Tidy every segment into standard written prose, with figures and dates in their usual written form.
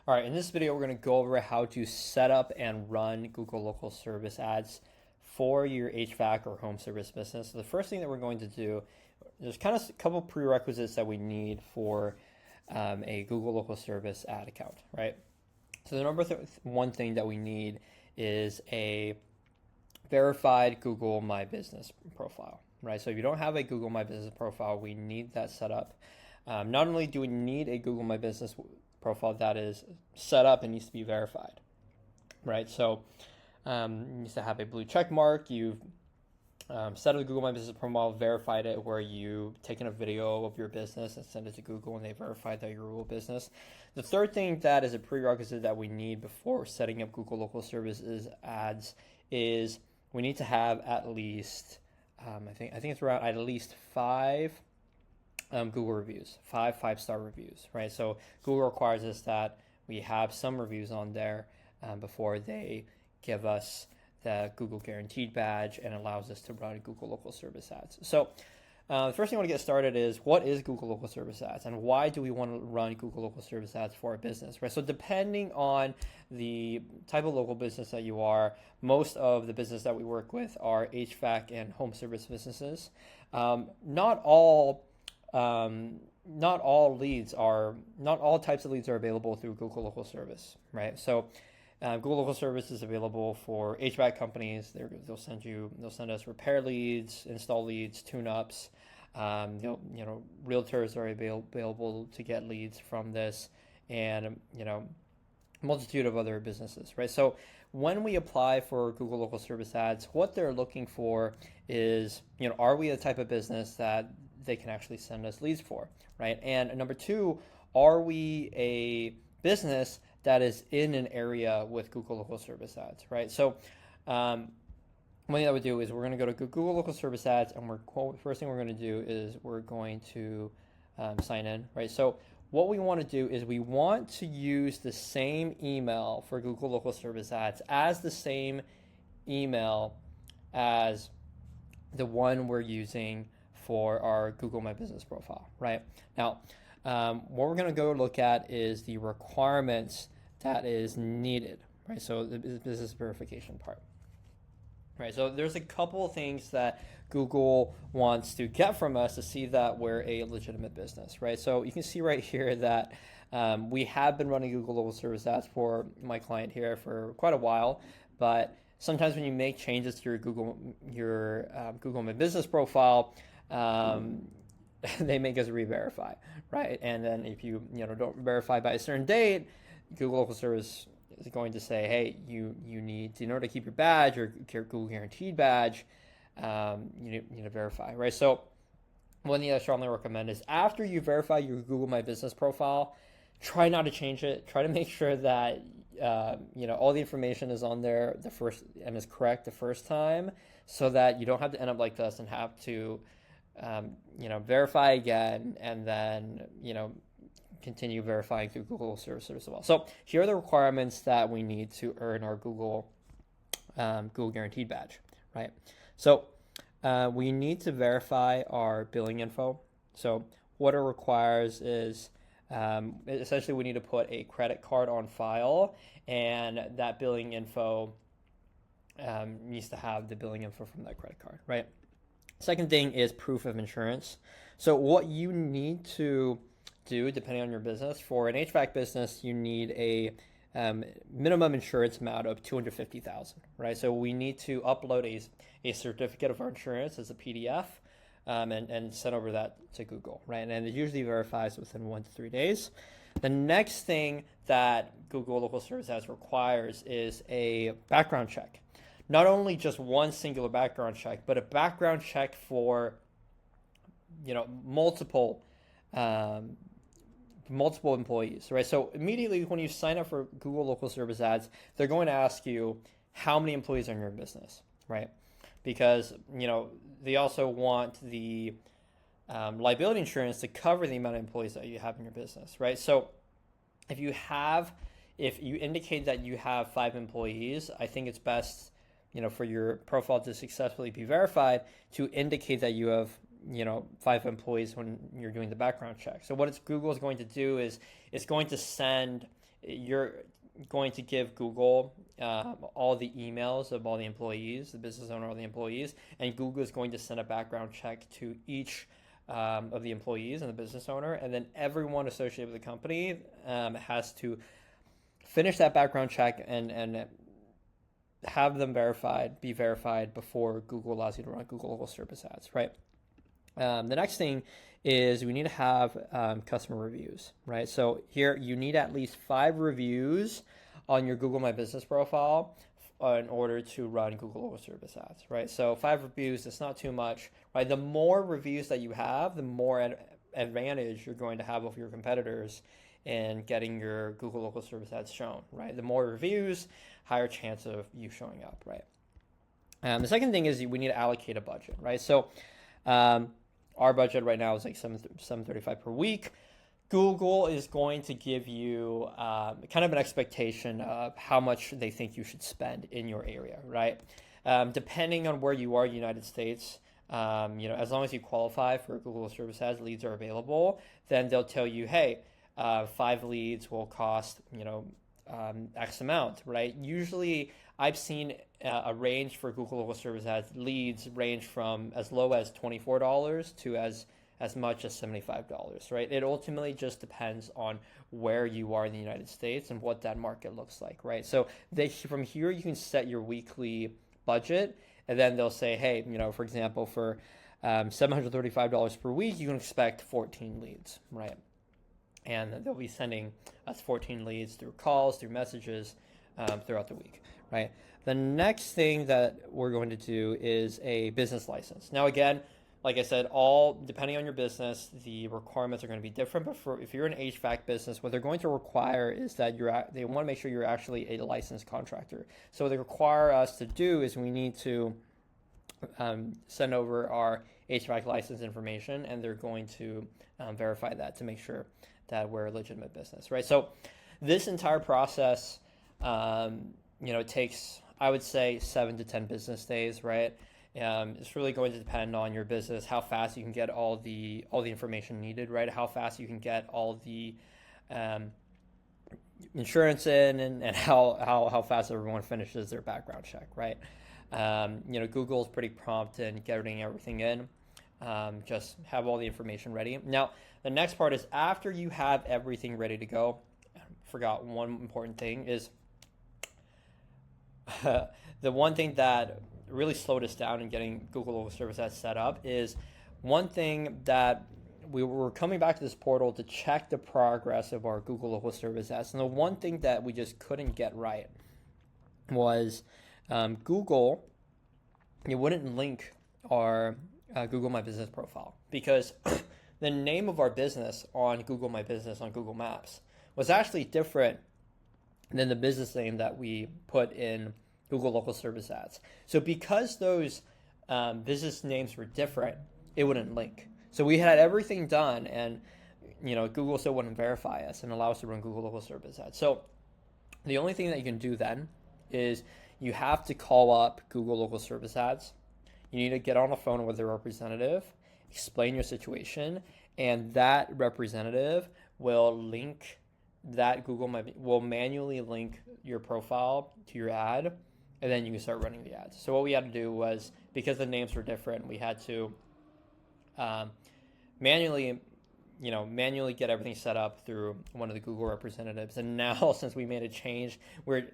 All right, in this video, we're going to go over how to set up and run Google Local Service ads for your HVAC or home service business. So the first thing that we're going to do, there's kind of a couple prerequisites that we need for a Google Local Service ad account, right? So the one thing that we need is a verified Google My Business profile, right? So if you don't have a Google My Business profile, we need that set up. Not only do we need a Google My Business profile that is set up and needs to be verified, right? So it needs to have a blue check mark. You've set up the Google My Business profile, verified it, where you've taken a video of your business and sent it to Google and they verified that you're a real business. The third thing that is a prerequisite that we need before setting up Google Local Services ads is we need to have at least, I think it's around at least five Google reviews, five-star reviews, right? So Google requires us that we have some reviews on there before they give us the Google Guaranteed badge and allows us to run Google Local Service ads. So the first thing I want to get started is, what is Google Local Service ads and why do we want to run Google Local Service ads for our business, right? So depending on the type of local business that you are, most of the business that we work with are HVAC and home service businesses. Not all types of leads are available through Google Local Service, right? So Google Local Service is available for HVAC companies. They'll send us repair leads, install leads, tune-ups. Realtors are available to get leads from this, and a multitude of other businesses, right? So when we apply for Google Local Service ads, what they're looking for is, are we the type of business that they can actually send us leads for, right? And number two, are we a business that is in an area with Google Local Service ads, right? So one thing that we do is we're going to go to Google Local Service ads, and first thing we're going to do is we're going to sign in, right? So what we want to do is we want to use the same email for Google Local Service ads as the same email as the one we're using for our Google My Business profile, right? Now, what we're going to go look at is the requirements that is needed, right? So the business verification part, right? So there's a couple of things that Google wants to get from us to see that we're a legitimate business, right? So you can see right here that we have been running Google Local Service ads for my client here for quite a while, but sometimes when you make changes to your Google My Business profile, they make us re-verify, right? And then if you don't verify by a certain date, Google Local Service is going to say, hey, you need to, in order to keep your badge or your Google Guaranteed badge, you need to verify, right? So one thing I strongly recommend is, after you verify your Google My Business profile, try not to change it. Try to make sure that all the information is on there and is correct the first time, so that you don't have to end up like this and have to verify again, and then continue verifying through Google Service as well. So here are the requirements that we need to earn our Google Guaranteed badge, right? So we need to verify our billing info. So what it requires is, essentially, we need to put a credit card on file, and that billing info needs to have the billing info from that credit card, right? Second thing is proof of insurance. So what you need to do, depending on your business, for an HVAC business, you need a minimum insurance amount of $250,000, right? So we need to upload a certificate of our insurance as a PDF and send over that to Google, right? And it usually verifies within 1 to 3 days. The next thing that Google Local Service ads requires is a background check. Not only just one singular background check, but a background check for multiple employees, right? So immediately when you sign up for Google Local Service ads, they're going to ask you how many employees are in your business, right? Because they also want the liability insurance to cover the amount of employees that you have in your business, right? So if you indicate that you have 5 employees, I think it's best, for your profile to successfully be verified, to indicate that you have 5 employees when you're doing the background check. So what Google is going to do is it's going to send you're going to give Google all the emails of all the employees, the business owner, all the employees, and Google is going to send a background check to each of the employees and the business owner, and then everyone associated with the company has to finish that background check and have them be verified before Google allows you to run Google local service ads, right? The next thing is we need to have customer reviews, right? So here you need at least 5 reviews on your Google My Business profile in order to run Google local service ads, right? So 5 reviews, it's not too much, right? The more reviews that you have, the more advantage you're going to have over your competitors in getting your Google local service ads shown, right? The more reviews, higher chance of you showing up, right? The second thing is we need to allocate a budget, right? So our budget right now is like $735 per week. Google is going to give you kind of an expectation of how much they think you should spend in your area, right? Depending on where you are in the United States, as long as you qualify for Google Service Ads, leads are available, then they'll tell you, hey, 5 leads will cost, X amount, right? Usually I've seen a range for Google local service ads leads range from as low as $24 to as much as $75, right? It ultimately just depends on where you are in the United States and what that market looks like, right? So from here you can set your weekly budget, and then they'll say, hey, for example, for $735 per week, you can expect 14 leads, right? And they'll be sending us 14 leads through calls, through messages throughout the week, right? The next thing that we're going to do is a business license. Now, again, like I said, depending on your business, the requirements are going to be different. But if you're an HVAC business, what they're going to require is that they want to make sure you're actually a licensed contractor. So what they require us to do is we need to send over our HVAC license information, and they're going to verify that to make sure that we're a legitimate business, right? So this entire process, it takes, I would say, 7 to 10 business days, right? It's really going to depend on your business, how fast you can get all the information needed, right? How fast you can get all the insurance in, and how fast everyone finishes their background check, right? Google's pretty prompt in getting everything in. Just have all the information ready. Now, the next part is after you have everything ready to go. I forgot one important thing is the one thing that really slowed us down in getting Google local service ads set up is one thing that we were coming back to this portal to check the progress of our Google local service ads. And the one thing that we just couldn't get right was Google, it wouldn't link our Google My Business profile, because the name of our business on Google My Business on Google Maps was actually different than the business name that we put in Google local service ads. So because those business names were different, it wouldn't link. So we had everything done, and Google still wouldn't verify us and allow us to run Google local service ads. So the only thing that you can do then is you have to call up Google local service ads. You need to get on the phone with a representative, explain your situation, and that representative will link that will manually link your profile to your ad, and then you can start running the ads. So what we had to do was, because the names were different, we had to manually get everything set up through one of the Google representatives. And now, since we made a change, we're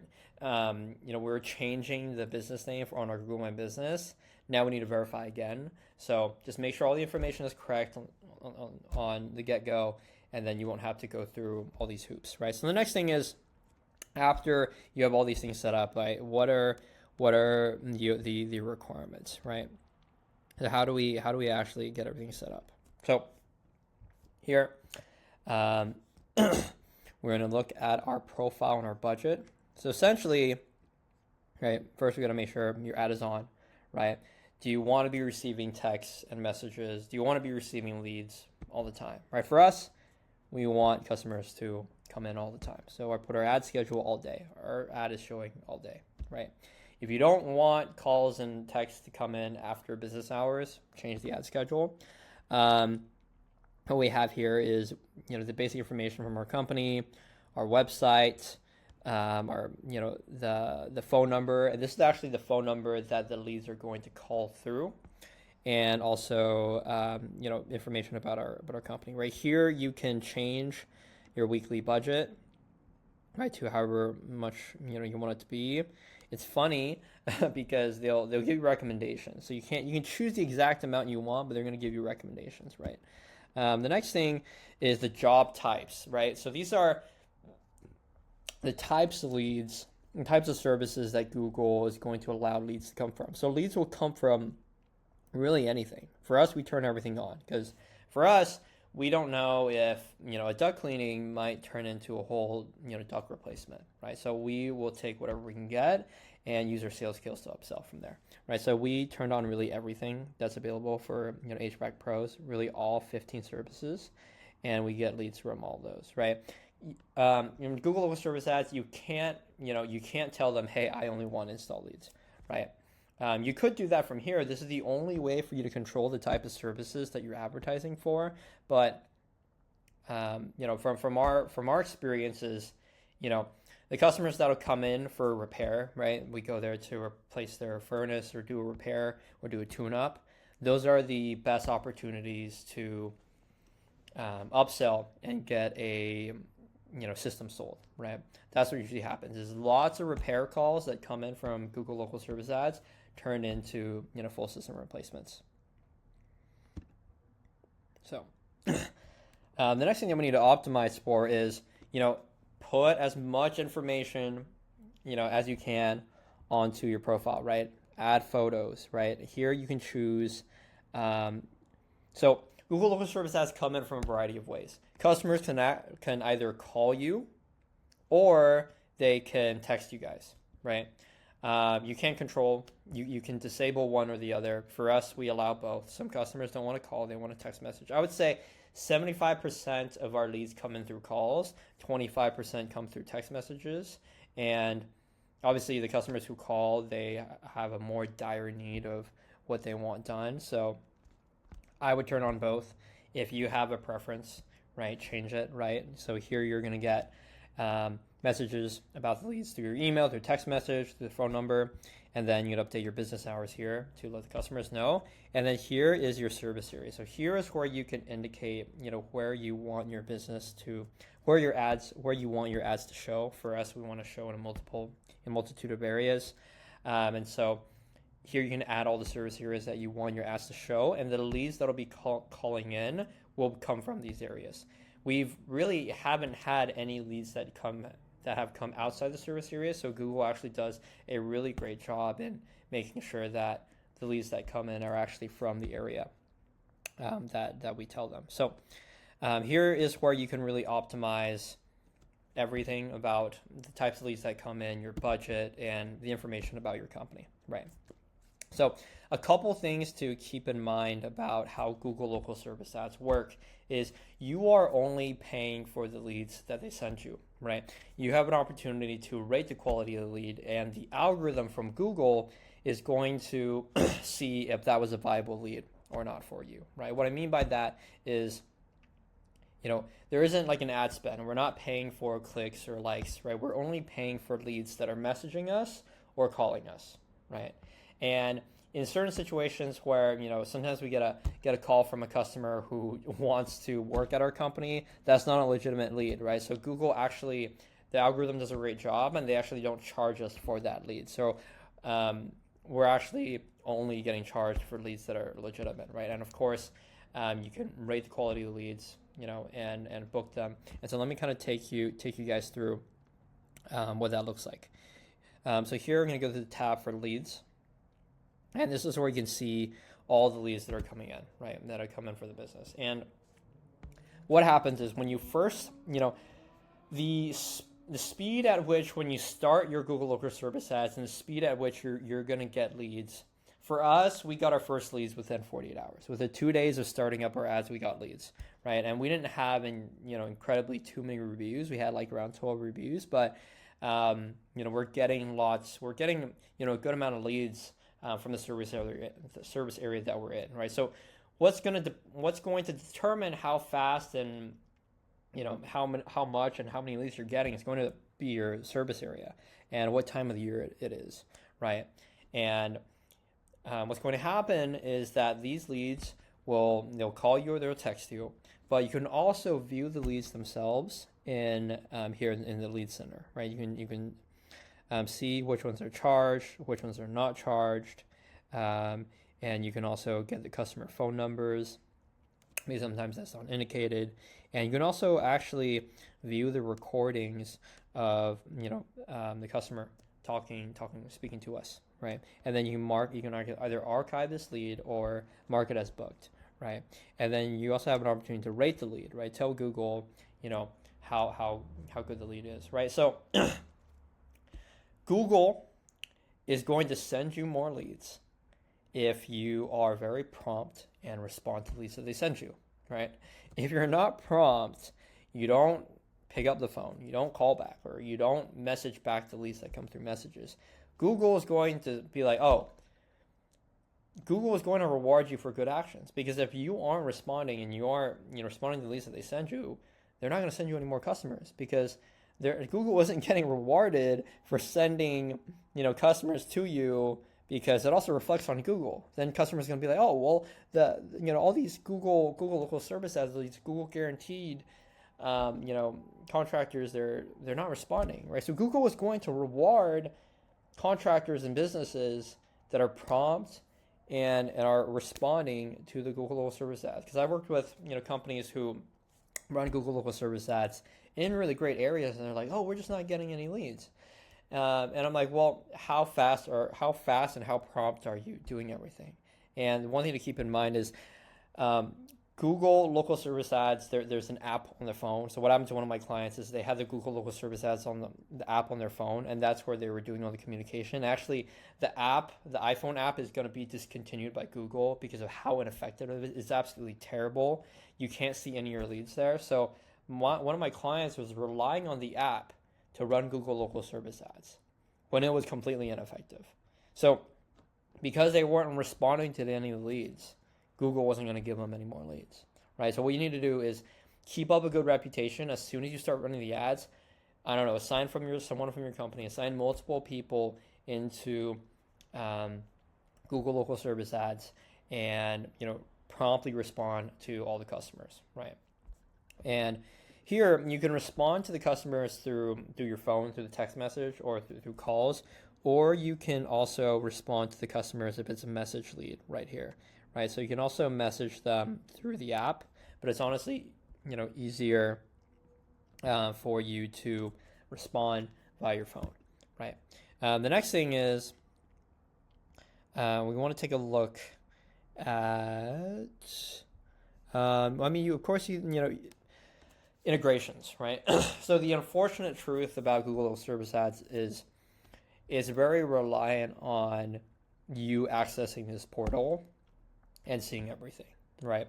changing the business name on our Google My Business. Now we need to verify again. So just make sure all the information is correct on the get-go, and then you won't have to go through all these hoops, right? So the next thing is, after you have all these things set up, right, what are the requirements, right? How do we actually get everything set up? So here, we're going to look at our profile and our budget. So essentially, right, first we got to make sure your ad is on, right? Do you want to be receiving texts and messages? Do you want to be receiving leads all the time, right? For us, we want customers to come in all the time. So I put our ad schedule all day. Our ad is showing all day, right? If you don't want calls and texts to come in after business hours, change the ad schedule. What we have here is, the basic information from our company, our website, our the phone number, and this is actually the phone number that the leads are going to call through, and also information about our company. Right here, you can change your weekly budget, right, to however much you want it to be. It's funny because they'll give you recommendations. So you can choose the exact amount you want, but they're going to give you recommendations, right? The next thing is the job types, right? So these are the types of leads and types of services that Google is going to allow leads to come from. So leads will come from really anything. For us, we turn everything on because for us, we don't know if a duct cleaning might turn into a whole duct replacement, right? So we will take whatever we can get and use our sales skills to upsell from there, right? So we turned on really everything that's available for HVAC pros, really all 15 services, and we get leads from all those, right? In Google Local Service Ads, you can't tell them, hey, I only want install leads, right? You could do that from here. This is the only way for you to control the type of services that you're advertising for. But from our experiences, the customers that'll come in for a repair, right? We go there to replace their furnace or do a repair or do a tune-up. Those are the best opportunities to upsell and get a system sold, right? That's what usually happens. There's lots of repair calls that come in from Google Local Service Ads turned into full system replacements. So the next thing that we need to optimize for is put as much information as you can onto your profile, right? Add photos, right? Here you can choose. So Google Local Service Ads come in from a variety of ways. Customers can either call you or they can text you guys, right? You can't control, you can disable one or the other. For us, we allow both. Some customers don't want to call, they want a text message. I would say 75% of our leads come in through calls, 25% come through text messages. And obviously the customers who call, they have a more dire need of what they want done. So I would turn on both. If you have a preference, right, change it, right? So here you're going to get messages about the leads through your email, through text message, through the phone number, and then you'd update your business hours here to let the customers know. And then here is your service area. So here is where you can indicate, where you want your business to, where you want your ads to show. For us, we want to show in a multitude of areas. And so here you can add all the service areas that you want your ads to show, and the leads that'll be calling in will come from these areas. We've really haven't had any leads that have come outside the service area, so Google actually does a really great job in making sure that the leads that come in are actually from the area that we tell them. So here is where you can really optimize everything about the types of leads that come in, your budget, and the information about your company, right? So a couple things to keep in mind about how Google Local Service Ads work is you are only paying for the leads that they send you, right? You have an opportunity to rate the quality of the lead, and the algorithm from Google is going to see if that was a viable lead or not for you, right? What I mean by that is, there isn't like an ad spend. We're not paying for clicks or likes, right? We're only paying for leads that are messaging us or calling us, right? And in certain situations where sometimes we get a call from a customer who wants to work at our company, that's not a legitimate lead, right? So Google actually, the algorithm does a great job, and they actually don't charge us for that lead. So we're actually only getting charged for leads that are legitimate, right? And of course, you can rate the quality of the leads, and book them. And so let me kind of take you guys through what that looks like. So here I'm going to go to the tab for leads. And this is where you can see all the leads that are coming in, right? That are coming for the business. And what happens is when you first, the speed at which when you start your Google Local Service Ads and the speed at which you're going to get leads. For us, we got our first leads within 48 hours. Within 2 days of starting up our ads, we got leads, right? And we didn't have, incredibly too many reviews. We had like around 12 reviews, but, we're getting a good amount of leads from the service area that we're in, right? So what's going to determine how fast and how much and how many leads you're getting is going to be your service area and what time of the year it is, right? And what's going to happen is that these leads they'll call you or they'll text you, but you can also view the leads themselves in here in the lead center, right? You can see which ones are charged, which ones are not charged, and you can also get the customer phone numbers. Maybe sometimes that's not indicated, and you can also actually view the recordings of the customer speaking to us, right? And then you can either archive this lead or mark it as booked, right? And then you also have an opportunity to rate the lead, right? Tell Google, how good the lead is, right? So Google is going to send you more leads if you are very prompt and respond to the leads that they send you, right? If you're not prompt, you don't pick up the phone, you don't call back, or you don't message back the leads that come through messages, Google is going to be like, oh, Google is going to reward you for good actions, because if you aren't responding and you aren't responding to the leads that they send you, they're not going to send you any more customers, because Google isn't getting rewarded for sending customers to you, because it also reflects on Google. Then customers are going to be like, oh, well, all these Google local service ads, these Google guaranteed contractors, they're not responding, right? So Google is going to reward contractors and businesses that are prompt and are responding to the Google local service ads. Because I've worked with companies who run Google local service ads in really great areas, and they're like, oh, we're just not getting any leads. And I'm like, well, how fast and how prompt are you doing everything? And one thing to keep in mind is Google local service ads, there's an app on their phone. So what happened to one of my clients is they had the Google local service ads on the app on their phone, and that's where they were doing all the communication. Actually, the iPhone app is going to be discontinued by Google because of how ineffective it is. It's absolutely terrible. You can't see any of your leads there. So one of my clients was relying on the app to run Google local service ads when it was completely ineffective. So because they weren't responding to any of the leads, Google wasn't going to give them any more leads, right? So what you need to do is keep up a good reputation. As soon as you start running the ads, I don't know, assign someone from your company, assign multiple people into Google local service ads, and promptly respond to all the customers, right? And here you can respond to the customers through your phone, through the text message, or through calls, or you can also respond to the customers if it's a message lead right here, right? So you can also message them through the app, but it's honestly easier for you to respond via your phone, right? The next thing is we want to take a look at integrations, right? So the unfortunate truth about Google Service Ads is very reliant on you accessing this portal and seeing everything, right?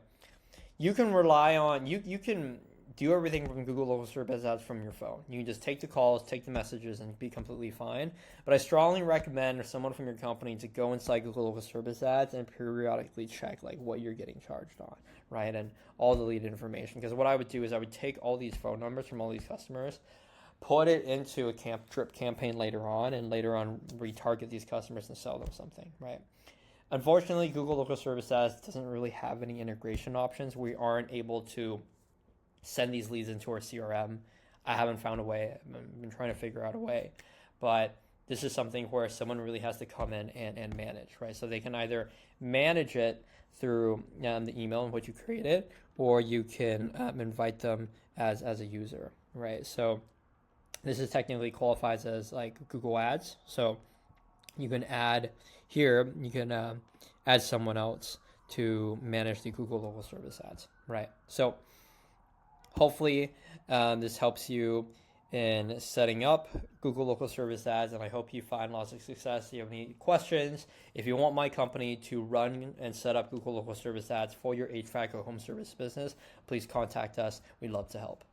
You can rely on, you can do everything from Google Local Service Ads from your phone. You can just take the calls, take the messages, and be completely fine. But I strongly recommend someone from your company to go inside Google Local Service Ads and periodically check what you're getting charged on, right? And all the lead information. Because what I would do is I would take all these phone numbers from all these customers, put it into a drip campaign later on, and later on retarget these customers and sell them something, right? Unfortunately, Google Local Service Ads doesn't really have any integration options. We aren't able to send these leads into our CRM. I haven't found a way. I've been trying to figure out a way. But this is something where someone really has to come in and manage, right? So they can either manage it through the email in which you created, or you can invite them as a user, right? So this is technically qualifies as Google Ads. So you can add add someone else to manage the Google Local Service Ads, right? So hopefully this helps you in setting up Google Local Service Ads, and I hope you find lots of success. If you have any questions, if you want my company to run and set up Google Local Service Ads for your HVAC or home service business, please contact us. We'd love to help.